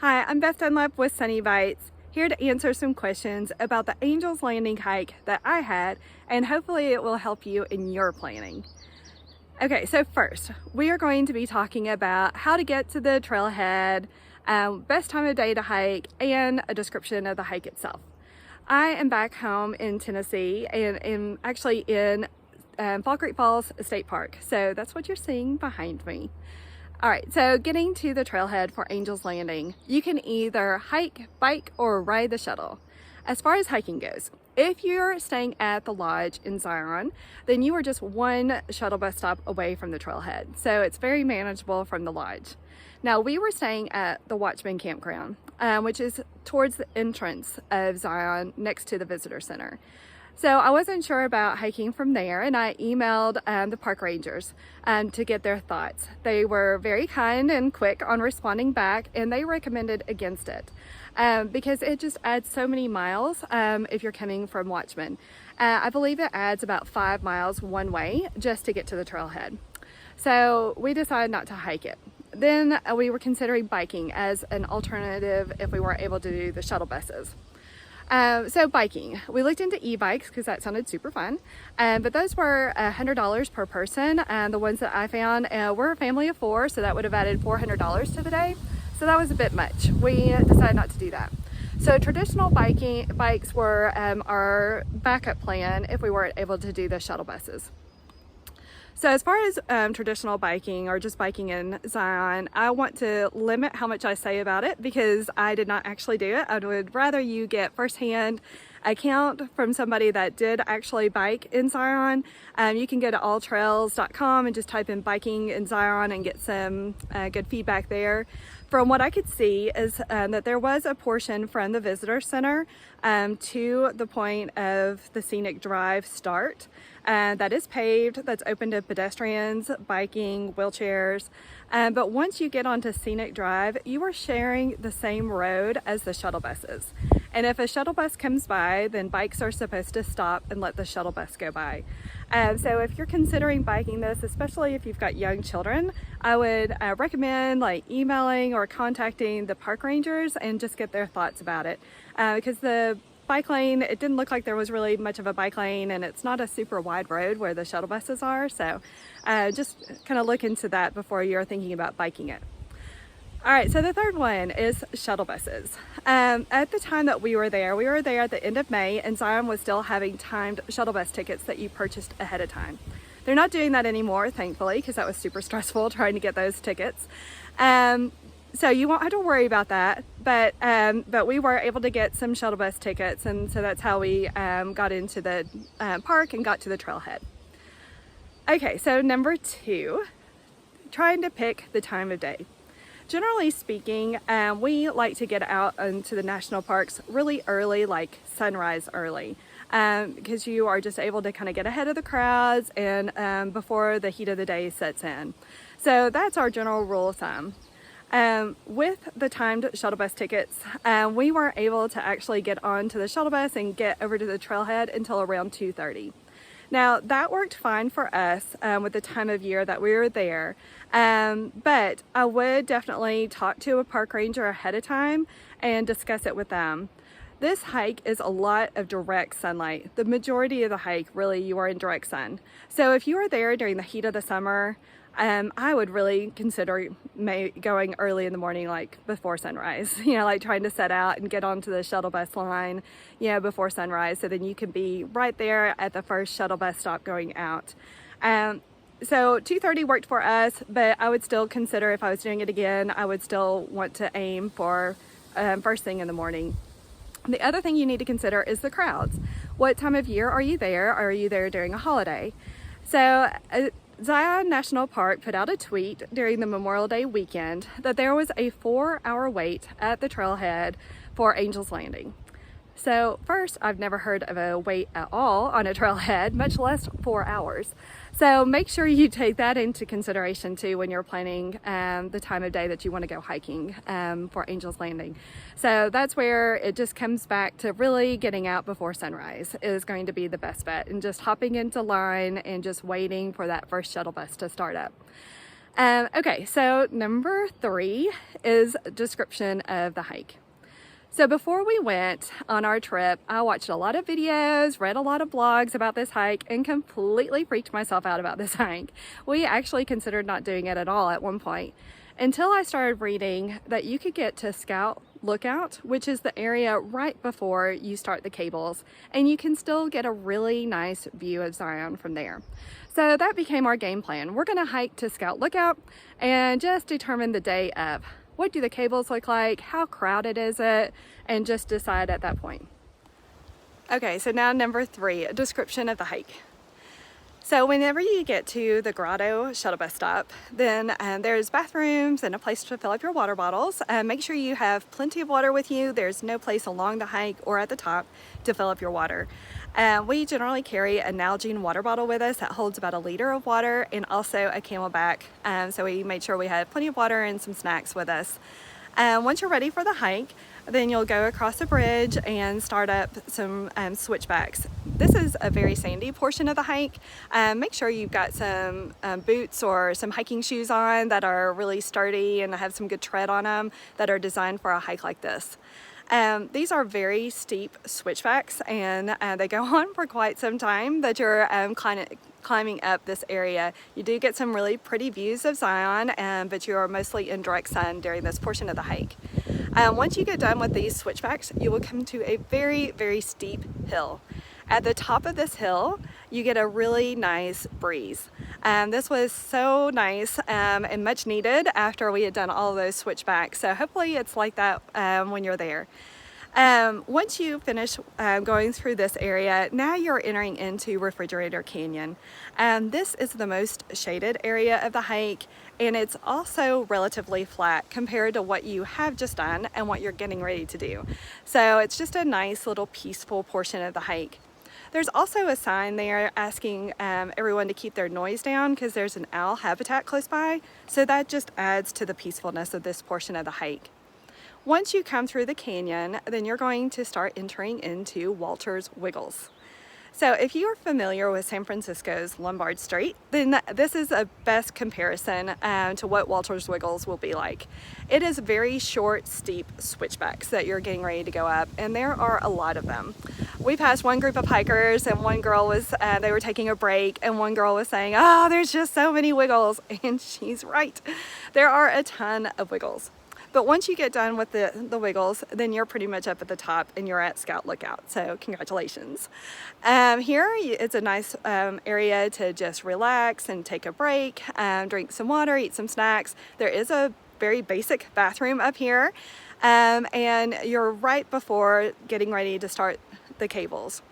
Hi, I'm Beth with Sunny Bites, here to answer some questions about the Angel's Landing hike that I had, and hopefully it will help you in your planning. Okay, so first, we are going to be talking about how to get to the trailhead, best time of day to hike, and a description of the hike itself. I am back home in Tennessee and am actually in Fall Creek Falls State Park, so that's what you're seeing behind me. All right, so getting to the trailhead for Angel's Landing, you can either hike, bike, or ride the shuttle. As far as hiking goes, if you're staying at the lodge in Zion, then you are just one shuttle bus stop away from the trailhead, so it's very manageable from the lodge. Now, we were staying at the Watchman Campground, which is towards the entrance of Zion next to the visitor center. So I wasn't sure about hiking from there, and I emailed the park rangers to get their thoughts. They were very kind and quick on responding back, and they recommended against it because it just adds so many miles if you're coming from Watchman. I believe it adds about 5 miles one way just to get to the trailhead. So we decided not to hike it. Then we were considering biking as an alternative if we weren't able to do the shuttle buses. So biking, we looked into e-bikes because that sounded super fun, but those were $100 per person, and the ones that I found were a family of 4, so that would have added $400 to the day, so that was a bit much. We decided not to do that. So traditional bikes were our backup plan if we weren't able to do the shuttle buses. So as far as traditional biking or just biking in Zion, I want to limit how much I say about it because I did not actually do it. I would rather you get firsthand account from somebody that did actually bike in Zion. You can go to alltrails.com and just type in biking in Zion and get some good feedback there. From what I could see is that there was a portion from the visitor center to the point of the scenic drive start that is paved, that's open to pedestrians, biking, wheelchairs. But once you get onto scenic drive, you are sharing the same road as the shuttle buses. And if a shuttle bus comes by, then bikes are supposed to stop and let the shuttle bus go by. So if you're considering biking this, especially if you've got young children, I would recommend emailing or contacting the park rangers and just get their thoughts about it. Because the bike lane, it didn't look like there was really much of a bike lane, and it's not a super wide road where the shuttle buses are. So just kind of look into that before you're thinking about biking it. All right, so the third one is shuttle buses. At the time that we were there at the end of May, and Zion was still having timed shuttle bus tickets that you purchased ahead of time. They're not doing that anymore, thankfully, because that was super stressful trying to get those tickets. So you won't have to worry about that, but we were able to get some shuttle bus tickets, and so that's how we got into the park and got to the trailhead. Okay, so number 2, trying to pick the time of day. Generally speaking, we like to get out into the national parks really early, like sunrise early, because you are just able to kind of get ahead of the crowds and before the heat of the day sets in. So that's our general rule of thumb. With the timed shuttle bus tickets, we weren't able to actually get onto the shuttle bus and get over to the trailhead until around 2:30. Now that worked fine for us with the time of year that we were there, but I would definitely talk to a park ranger ahead of time and discuss it with them. This hike is a lot of direct sunlight. The majority of the hike, really, you are in direct sun. So if you are there during the heat of the summer, I would really consider going early in the morning, like before sunrise, like trying to set out and get onto the shuttle bus line, before sunrise, so then you can be right there at the first shuttle bus stop going out. So 2:30 worked for us, but I would still consider, if I was doing it again, I would still want to aim for first thing in the morning. The other thing you need to consider is the crowds. What time of year are you there? Are you there during a holiday? So Zion National Park put out a tweet during the Memorial Day weekend that there was a 4-hour wait at the trailhead for Angel's Landing. So first, I've never heard of a wait at all on a trailhead, much less 4 hours. So make sure you take that into consideration too when you're planning the time of day that you want to go hiking for Angel's Landing. So that's where it just comes back to really getting out before sunrise is going to be the best bet, and just hopping into line and just waiting for that first shuttle bus to start up. Okay, so number 3 is a description of the hike. So before we went on our trip, I watched a lot of videos, read a lot of blogs about this hike, and completely freaked myself out about this hike. We actually considered not doing it at all at one point, until I started reading that you could get to Scout Lookout, which is the area right before you start the cables, and you can still get a really nice view of Zion from there. So that became our game plan. We're gonna hike to Scout Lookout and just determine the day of. What do the cables look like? How crowded is it? And just decide at that point. Okay, so now number 3, a description of the hike. So whenever you get to the Grotto Shuttle Bus Stop, then there's bathrooms and a place to fill up your water bottles. Make sure you have plenty of water with you. There's no place along the hike or at the top to fill up your water. We generally carry a Nalgene water bottle with us that holds about 1 liter of water, and also a Camelback. So we made sure we had plenty of water and some snacks with us. Once you're ready for the hike, then you'll go across the bridge and start up some switchbacks. This is a very sandy portion of the hike. Make sure you've got some boots or some hiking shoes on that are really sturdy and have some good tread on them, that are designed for a hike like this. These are very steep switchbacks, and they go on for quite some time that you're climbing up this area. You do get some really pretty views of Zion, but you are mostly in direct sun during this portion of the hike. Once you get done with these switchbacks, you will come to a very, very steep hill. At the top of this hill, you get a really nice breeze. This was so nice and much needed after we had done all of those switchbacks. So hopefully it's like that when you're there. Once you finish going through this area, now you're entering into Refrigerator Canyon. This is the most shaded area of the hike, and it's also relatively flat compared to what you have just done and what you're getting ready to do. So it's just a nice little peaceful portion of the hike. There's also a sign there asking everyone to keep their noise down because there's an owl habitat close by, so that just adds to the peacefulness of this portion of the hike. Once you come through the canyon, then you're going to start entering into Walter's Wiggles. So if you are familiar with San Francisco's Lombard Street, then this is a best comparison to what Walter's Wiggles will be like. It is very short, steep switchbacks that you're getting ready to go up, and there are a lot of them. We passed one group of hikers, and one girl was, they were taking a break, and one girl was saying, "Oh, there's just so many wiggles," and she's right. There are a ton of wiggles. But once you get done with the wiggles, then you're pretty much up at the top and you're at Scout Lookout. So congratulations. Here it's a nice area to just relax and take a break, drink some water, eat some snacks. There is a very basic bathroom up here, and you're right before getting ready to start the cables.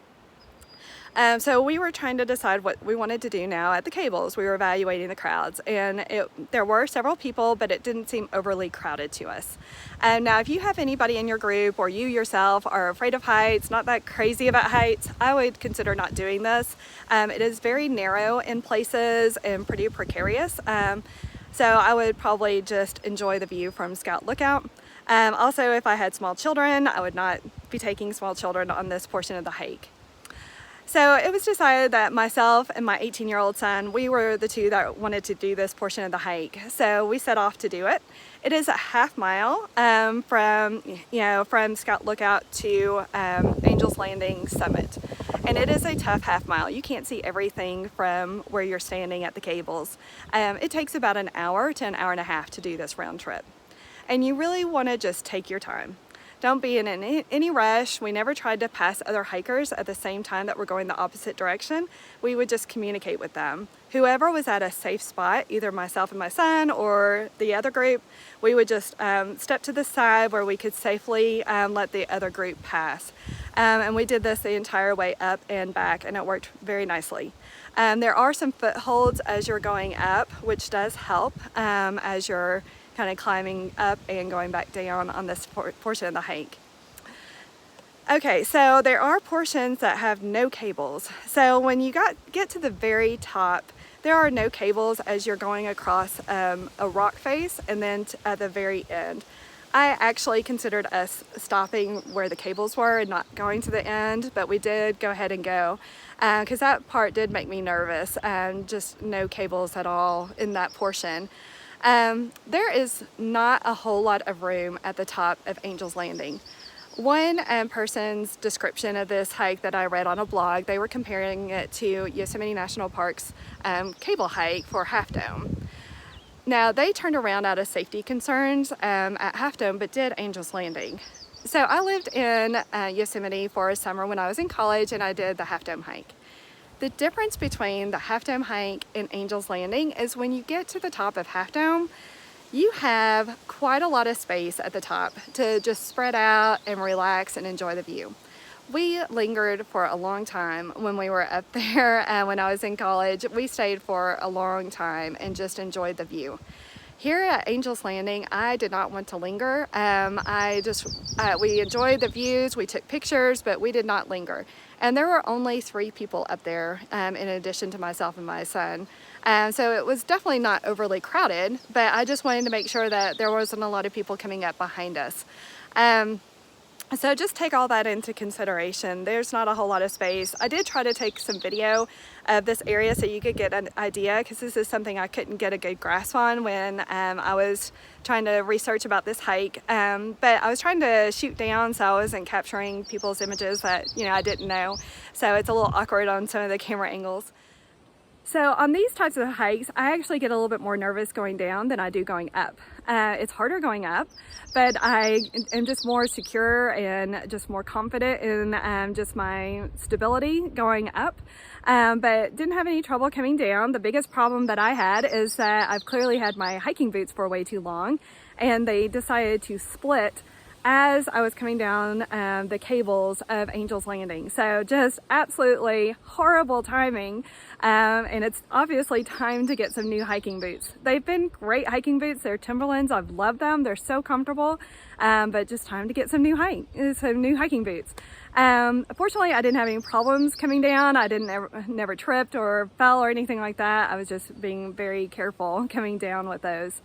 So we were trying to decide what we wanted to do now at the cables. We were evaluating the crowds, and there were several people, but it didn't seem overly crowded to us. Now, if you have anybody in your group or you yourself are afraid of heights, not that crazy about heights, I would consider not doing this. It is very narrow in places and pretty precarious. So I would probably just enjoy the view from Scout Lookout. Also, if I had small children, I would not be taking small children on this portion of the hike. So it was decided that myself and my 18-year-old son, we were the two that wanted to do this portion of the hike. So we set off to do it. It is a half mile from Scout Lookout to Angel's Landing Summit. And it is a tough half mile. You can't see everything from where you're standing at the cables. It takes about an hour to an hour and a half to do this round trip. And you really want to just take your time. Don't be in any rush. We never tried to pass other hikers at the same time that we're going the opposite direction. We would just communicate with them. Whoever was at a safe spot, either myself and my son or the other group, we would just step to the side where we could safely let the other group pass. And we did this the entire way up and back, and it worked very nicely. There are some footholds as you're going up, which does help as you're kind of climbing up and going back down on this portion of the hike. Okay, so there are portions that have no cables. So when you get to the very top, there are no cables as you're going across a rock face, and then at the very end. I actually considered us stopping where the cables were and not going to the end, but we did go ahead and go because that part did make me nervous, and just no cables at all in that portion. There is not a whole lot of room at the top of Angel's Landing. One person's description of this hike that I read on a blog, they were comparing it to Yosemite National Park's cable hike for Half Dome. Now, they turned around out of safety concerns at Half Dome, but did Angel's Landing. So I lived in Yosemite for a summer when I was in college, and I did the Half Dome hike. The difference between the Half Dome hike and Angel's Landing is when you get to the top of Half Dome, you have quite a lot of space at the top to just spread out and relax and enjoy the view. We lingered for a long time when we were up there. When I was in college, we stayed for a long time and just enjoyed the view. Here at Angel's Landing, I did not want to linger. We enjoyed the views, we took pictures, but we did not linger. And there were only 3 people up there in addition to myself and my son. So it was definitely not overly crowded, but I just wanted to make sure that there wasn't a lot of people coming up behind us. So just take all that into consideration. There's not a whole lot of space. I did try to take some video of this area so you could get an idea, because this is something I couldn't get a good grasp on when I was trying to research about this hike. But I was trying to shoot down, so I wasn't capturing people's images that I didn't know. So it's a little awkward on some of the camera angles. So on these types of hikes, I actually get a little bit more nervous going down than I do going up. It's harder going up, but I am just more secure and just more confident in just my stability going up, but didn't have any trouble coming down. The biggest problem that I had is that I've clearly had my hiking boots for way too long, and they decided to split as I was coming down the cables of Angel's Landing. So just absolutely horrible timing, and it's obviously time to get some new hiking boots. They've been great hiking boots. They're Timberlands. I've loved them. They're so comfortable, but just time to get some new hiking boots. Fortunately, I didn't have any problems coming down. I never tripped or fell or anything like that. I was just being very careful coming down with those.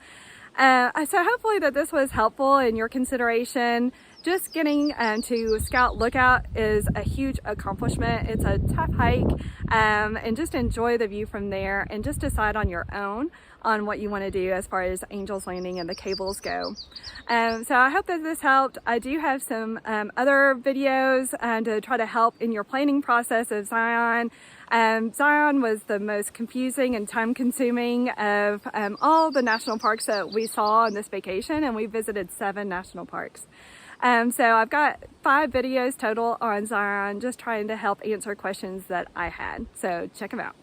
So hopefully that this was helpful in your consideration. Just getting to Scout Lookout is a huge accomplishment. It's a tough hike, and just enjoy the view from there, and just decide on your own on what you want to do as far as Angel's Landing and the cables go. So I hope that this helped. I do have some other videos to try to help in your planning process of Zion. Zion was the most confusing and time-consuming of all the national parks that we saw on this vacation, and we visited 7 national parks. So I've got 5 videos total on Zion, just trying to help answer questions that I had. So check them out.